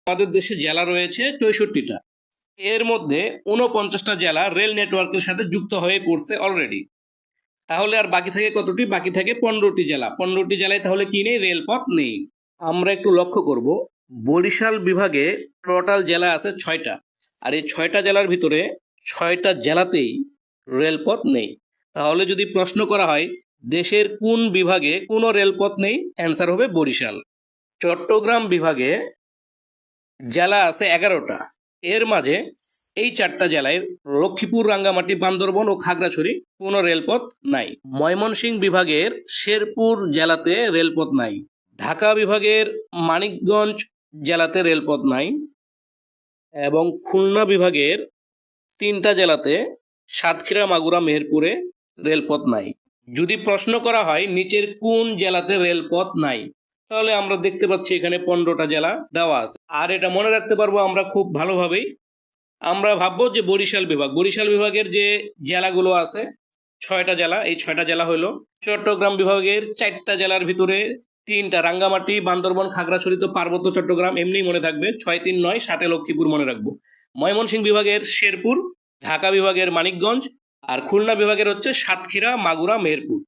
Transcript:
আমাদের দেশে জেলা রয়েছে 64টা। এর মধ্যে 49টা জেলা রেল নেটওয়ার্কের সাথে যুক্ত হয়ে পড়ছে অলরেডি। তাহলে আর বাকি থাকে কতটি? বাকি থাকে 15টি জেলা। 15টি জেলায় তাহলে কি নেই? রেলপথ নেই। আমরা একটু লক্ষ্য করব, বরিশাল বিভাগে টোটাল জেলা আছে 6টা, আর এই 6টা জেলার ভিতরে 6টা জেলাতেই রেলপথ নেই। তাহলে যদি প্রশ্ন করা হয় দেশের কোন বিভাগে কোনো রেলপথ নেই, অ্যান্সার হবে বরিশাল। চট্টগ্রাম বিভাগে জেলা আছে 11টা। এর মাঝে এই 4টা জেলায় লক্ষ্মীপুর, রাঙ্গামাটি, বান্দরবন ও খাগড়াছড়ি কোনো রেলপথ নাই। ময়মনসিংহ বিভাগের শেরপুর জেলাতে রেলপথ নাই। ঢাকা বিভাগের মানিকগঞ্জ জেলাতে রেলপথ নাই এবং খুলনা বিভাগের 3টা জেলাতে সাতক্ষীরা, মাগুরা, মেহেরপুরে রেলপথ নাই। যদি প্রশ্ন করা হয় নিচের কোন জেলাতে রেলপথ নাই, তাহলে আমরা দেখতে পাচ্ছি এখানে 15টা জেলা দেওয়া আছে। আর এটা মনে রাখতে পারবো আমরা খুব ভালোভাবেই। আমরা ভাববো যে বরিশাল বিভাগের যে জেলাগুলো আছে 6টা জেলা, এই 6টা জেলা হলো চট্টগ্রাম বিভাগের 4টা জেলার ভিতরে 3টা, রাঙ্গামাটি, বান্দরবন, খাগড়াছড়ি তো পার্বত্য চট্টগ্রাম এমনি মনে থাকবে, 6 3 9, সাথে লক্ষ্মীপুর মনে রাখবো। ময়মনসিংহ বিভাগের শেরপুর, ঢাকা বিভাগের মানিকগঞ্জ, আর খুলনা বিভাগের হচ্ছে সাতক্ষীরা, মাগুরা, মেহেরপুর।